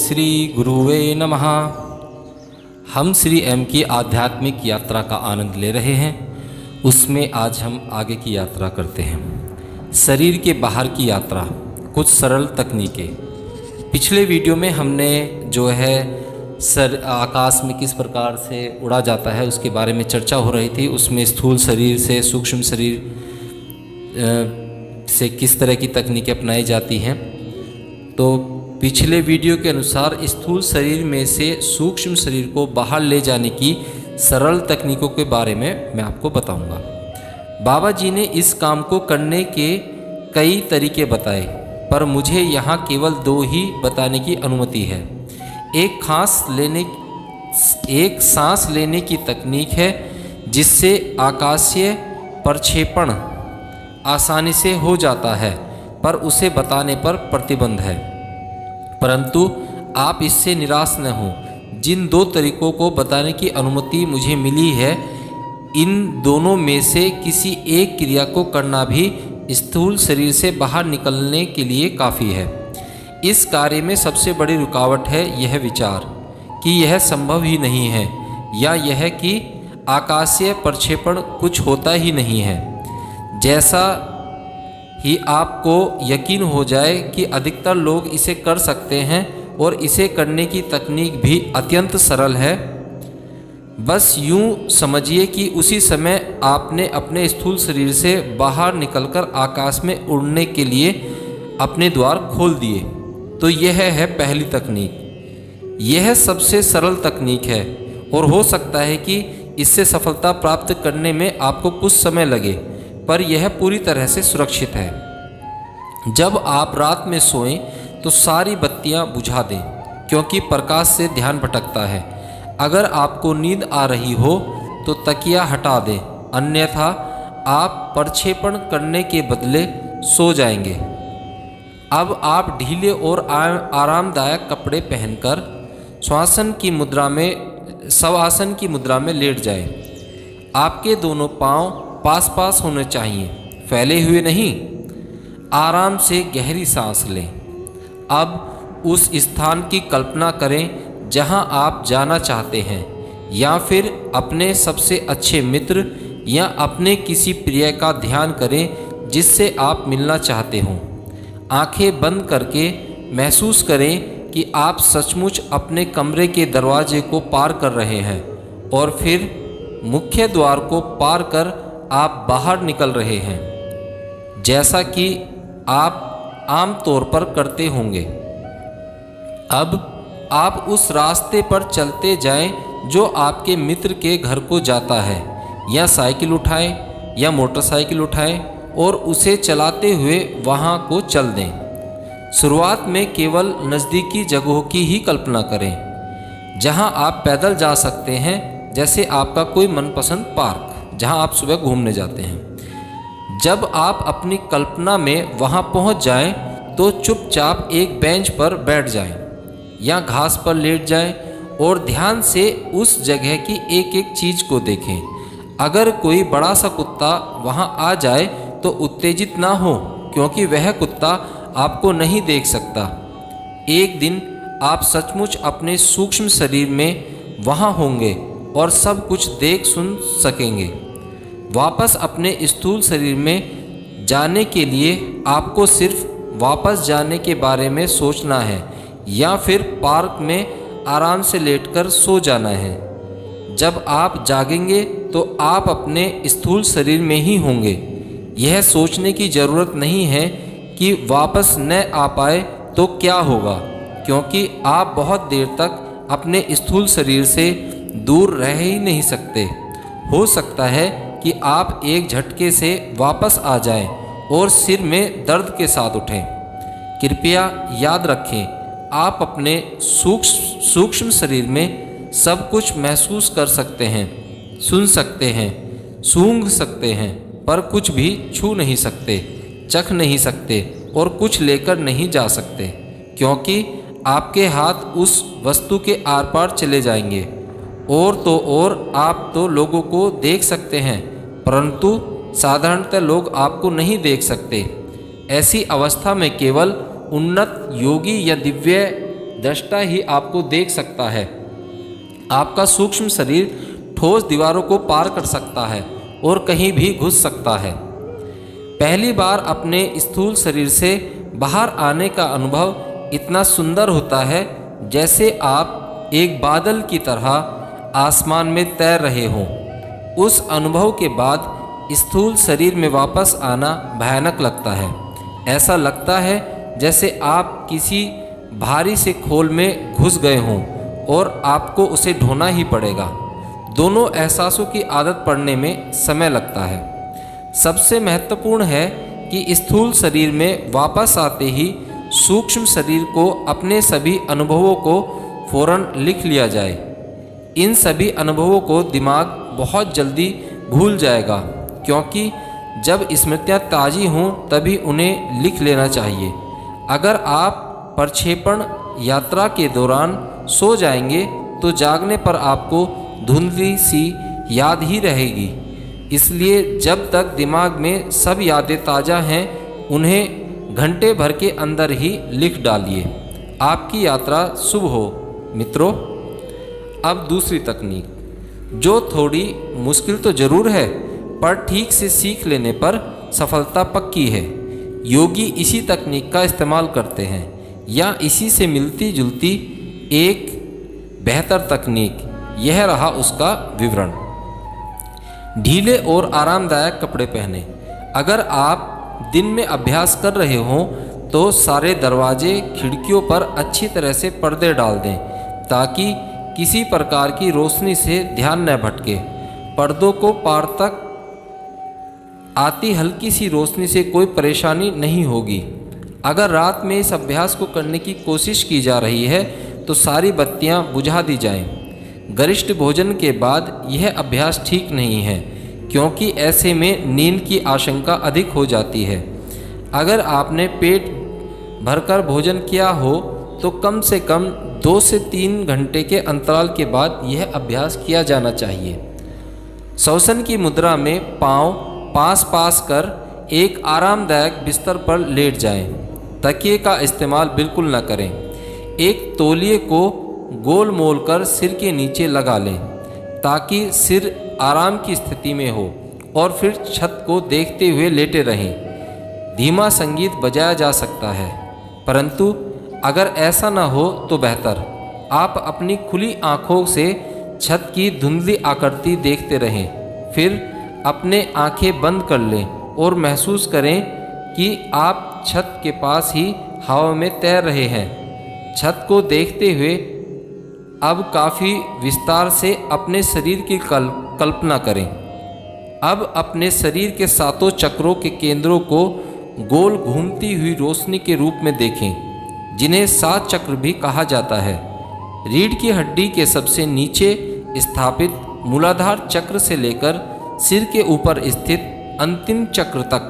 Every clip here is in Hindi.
श्री गुरुवे नमः। हम श्री एम की आध्यात्मिक यात्रा का आनंद ले रहे हैं। उसमें आज हम आगे की यात्रा करते हैं, शरीर के बाहर की यात्रा, कुछ सरल तकनीकें। पिछले वीडियो में हमने जो है आकाश में किस प्रकार से उड़ा जाता है उसके बारे में चर्चा हो रही थी। उसमें स्थूल शरीर से सूक्ष्म शरीर से किस तरह की तकनीकें अपनाई जाती हैं। तो पिछले वीडियो के अनुसार स्थूल शरीर में से सूक्ष्म शरीर को बाहर ले जाने की सरल तकनीकों के बारे में मैं आपको बताऊंगा। बाबा जी ने इस काम को करने के कई तरीके बताए, पर मुझे यहाँ केवल 2 ही बताने की अनुमति है। एक सांस लेने की तकनीक है जिससे आकाशीय प्रक्षेपण आसानी से हो जाता है, पर उसे बताने पर प्रतिबंध है। परंतु आप इससे निराश न हों। जिन 2 तरीकों को बताने की अनुमति मुझे मिली है, इन दोनों में से किसी एक क्रिया को करना भी स्थूल शरीर से बाहर निकलने के लिए काफ़ी है। इस कार्य में सबसे बड़ी रुकावट है यह विचार कि यह संभव ही नहीं है, या यह कि आकाशीय प्रक्षेपण कुछ होता ही नहीं है। जैसा ही आपको यकीन हो जाए कि अधिकतर लोग इसे कर सकते हैं और इसे करने की तकनीक भी अत्यंत सरल है, बस यूं समझिए कि उसी समय आपने अपने स्थूल शरीर से बाहर निकलकर आकाश में उड़ने के लिए अपने द्वार खोल दिए। तो यह है पहली तकनीक। यह सबसे सरल तकनीक है और हो सकता है कि इससे सफलता प्राप्त करने में आपको कुछ समय लगे, पर यह पूरी तरह से सुरक्षित है। जब आप रात में सोएं तो सारी बत्तियां बुझा दें, क्योंकि प्रकाश से ध्यान भटकता है। अगर आपको नींद आ रही हो तो तकिया हटा दें, अन्यथा आप प्रक्षेपण करने के बदले सो जाएंगे। अब आप ढीले और आरामदायक कपड़े पहनकर शवासन की मुद्रा में लेट जाएं। आपके दोनों पांव पास पास होने चाहिए, फैले हुए नहीं। आराम से गहरी सांस लें। अब उस स्थान की कल्पना करें जहां आप जाना चाहते हैं, या फिर अपने सबसे अच्छे मित्र या अपने किसी प्रिय का ध्यान करें जिससे आप मिलना चाहते हों। आंखें बंद करके महसूस करें कि आप सचमुच अपने कमरे के दरवाजे को पार कर रहे हैं, और फिर मुख्य द्वार को पार कर आप बाहर निकल रहे हैं, जैसा कि आप आम तौर पर करते होंगे। अब आप उस रास्ते पर चलते जाएं जो आपके मित्र के घर को जाता है, या साइकिल उठाएं या मोटरसाइकिल उठाएं और उसे चलाते हुए वहां को चल दें। शुरुआत में केवल नज़दीकी जगहों की ही कल्पना करें जहां आप पैदल जा सकते हैं, जैसे आपका कोई मनपसंद पार्क जहां आप सुबह घूमने जाते हैं। जब आप अपनी कल्पना में वहां पहुंच जाएं तो चुपचाप एक बेंच पर बैठ जाएं या घास पर लेट जाएं और ध्यान से उस जगह की एक एक चीज़ को देखें। अगर कोई बड़ा सा कुत्ता वहां आ जाए तो उत्तेजित ना हो, क्योंकि वह कुत्ता आपको नहीं देख सकता। एक दिन आप सचमुच अपने सूक्ष्म शरीर में वहां होंगे और सब कुछ देख सुन सकेंगे। वापस अपने स्थूल शरीर में जाने के लिए आपको सिर्फ वापस जाने के बारे में सोचना है, या फिर पार्क में आराम से लेटकर सो जाना है। जब आप जागेंगे तो आप अपने स्थूल शरीर में ही होंगे। यह सोचने की ज़रूरत नहीं है कि वापस न आ पाए तो क्या होगा, क्योंकि आप बहुत देर तक अपने स्थूल शरीर से दूर रह ही नहीं सकते। हो सकता है कि आप एक झटके से वापस आ जाएं और सिर में दर्द के साथ उठें। कृपया याद रखें, आप अपने सूक्ष्म शरीर में सब कुछ महसूस कर सकते हैं, सुन सकते हैं, सूंघ सकते हैं, पर कुछ भी छू नहीं सकते, चख नहीं सकते और कुछ लेकर नहीं जा सकते, क्योंकि आपके हाथ उस वस्तु के आर पार चले जाएंगे। और आप तो लोगों को देख सकते हैं, परंतु साधारणतः लोग आपको नहीं देख सकते। ऐसी अवस्था में केवल उन्नत योगी या दृष्टा ही आपको देख सकता है। आपका सूक्ष्म शरीर ठोस दीवारों को पार कर सकता है और कहीं भी घुस सकता है। पहली बार अपने स्थूल शरीर से बाहर आने का अनुभव इतना सुंदर होता है जैसे आप एक बादल की तरह आसमान में तैर रहे हों। उस अनुभव के बाद स्थूल शरीर में वापस आना भयानक लगता है। ऐसा लगता है जैसे आप किसी भारी से खोल में घुस गए हों और आपको उसे ढोना ही पड़ेगा। दोनों एहसासों की आदत पड़ने में समय लगता है। सबसे महत्वपूर्ण है कि स्थूल शरीर में वापस आते ही सूक्ष्म शरीर को अपने सभी अनुभवों को फौरन लिख लिया जाए। इन सभी अनुभवों को दिमाग बहुत जल्दी भूल जाएगा, क्योंकि जब स्मृतियाँ ताज़ी हों तभी उन्हें लिख लेना चाहिए। अगर आप प्रक्षेपण यात्रा के दौरान सो जाएंगे तो जागने पर आपको धुंधली सी याद ही रहेगी। इसलिए जब तक दिमाग में सब यादें ताज़ा हैं उन्हें घंटे भर के अंदर ही लिख डालिए। आपकी यात्रा शुभ हो मित्रों। अब दूसरी तकनीक, जो थोड़ी मुश्किल तो ज़रूर है पर ठीक से सीख लेने पर सफलता पक्की है। योगी इसी तकनीक का इस्तेमाल करते हैं या इसी से मिलती जुलती एक बेहतर तकनीक। यह रहा उसका विवरण। ढीले और आरामदायक कपड़े पहने। अगर आप दिन में अभ्यास कर रहे हों तो सारे दरवाजे खिड़कियों पर अच्छी तरह से पर्दे डाल दें ताकि किसी प्रकार की रोशनी से ध्यान न भटके। पर्दों को पार तक आती हल्की सी रोशनी से कोई परेशानी नहीं होगी। अगर रात में इस अभ्यास को करने की कोशिश की जा रही है तो सारी बत्तियां बुझा दी जाएं। गरिष्ठ भोजन के बाद यह अभ्यास ठीक नहीं है, क्योंकि ऐसे में नींद की आशंका अधिक हो जाती है। अगर आपने पेट भरकर भोजन किया हो तो कम से कम 2 से 3 घंटे के अंतराल के बाद यह अभ्यास किया जाना चाहिए। श्वसन की मुद्रा में पांव पास पास कर एक आरामदायक बिस्तर पर लेट जाएं। तकिए का इस्तेमाल बिल्कुल न करें। एक तौलिए को गोल मोल कर सिर के नीचे लगा लें ताकि सिर आराम की स्थिति में हो और फिर छत को देखते हुए लेटे रहें। धीमा संगीत बजाया जा सकता है, परंतु अगर ऐसा न हो तो बेहतर। आप अपनी खुली आँखों से छत की धुंधली आकृति देखते रहें, फिर अपने आँखें बंद कर लें और महसूस करें कि आप छत के पास ही हवा में तैर रहे हैं। छत को देखते हुए अब काफ़ी विस्तार से अपने शरीर की कल्पना करें। अब अपने शरीर के 7 चक्रों के केंद्रों को गोल घूमती हुई रोशनी के रूप में देखें, जिन्हें 7 चक्र भी कहा जाता है। रीढ़ की हड्डी के सबसे नीचे स्थापित मूलाधार चक्र से लेकर सिर के ऊपर स्थित अंतिम चक्र तक,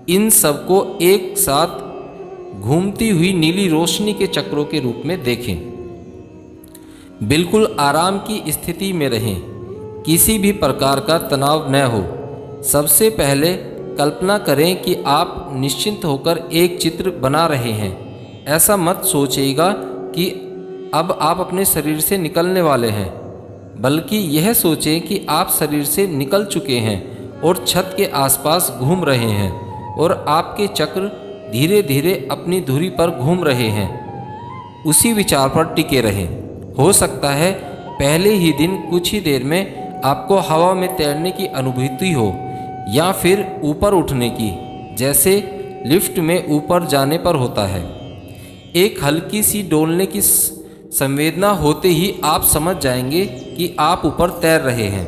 इन सबको एक साथ घूमती हुई नीली रोशनी के चक्रों के रूप में देखें। बिल्कुल आराम की स्थिति में रहें, किसी भी प्रकार का तनाव न हो। सबसे पहले कल्पना करें कि आप निश्चिंत होकर एक चित्र बना रहे हैं। ऐसा मत सोचिएगा कि अब आप अपने शरीर से निकलने वाले हैं, बल्कि यह सोचें कि आप शरीर से निकल चुके हैं और छत के आसपास घूम रहे हैं और आपके चक्र धीरे धीरे अपनी धुरी पर घूम रहे हैं। उसी विचार पर टिके रहें। हो सकता है पहले ही दिन कुछ ही देर में आपको हवा में तैरने की अनुभूति हो या फिर ऊपर उठने की, जैसे लिफ्ट में ऊपर जाने पर होता है। एक हल्की सी डोलने की संवेदना होते ही आप समझ जाएंगे कि आप ऊपर तैर रहे हैं।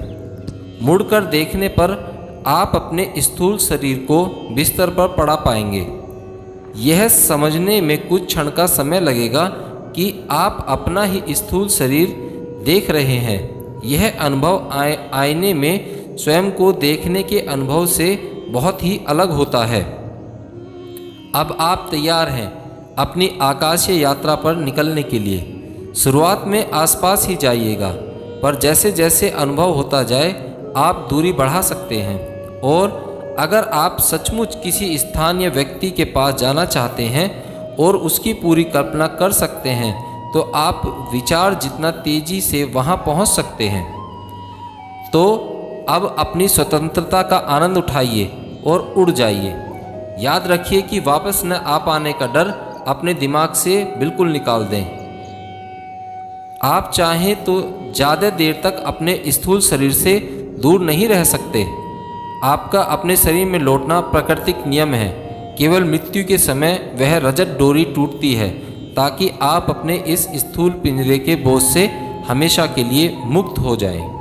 मुड़कर देखने पर आप अपने स्थूल शरीर को बिस्तर पर पड़ा पाएंगे। यह समझने में कुछ क्षण का समय लगेगा कि आप अपना ही स्थूल शरीर देख रहे हैं। यह अनुभव आईने में स्वयं को देखने के अनुभव से बहुत ही अलग होता है। अब आप तैयार हैं अपनी आकाशीय यात्रा पर निकलने के लिए। शुरुआत में आसपास ही जाइएगा, पर जैसे जैसे अनुभव होता जाए आप दूरी बढ़ा सकते हैं। और अगर आप सचमुच किसी स्थान या व्यक्ति के पास जाना चाहते हैं और उसकी पूरी कल्पना कर सकते हैं तो आप विचार जितना तेजी से वहां पहुंच सकते हैं। तो अब अपनी स्वतंत्रता का आनंद उठाइए और उड़ जाइए। याद रखिए कि वापस न आ पाने का डर अपने दिमाग से बिल्कुल निकाल दें। आप चाहें तो ज़्यादा देर तक अपने स्थूल शरीर से दूर नहीं रह सकते। आपका अपने शरीर में लौटना प्राकृतिक नियम है। केवल मृत्यु के समय वह रजत डोरी टूटती है ताकि आप अपने इस स्थूल पिंजरे के बोझ से हमेशा के लिए मुक्त हो जाएं।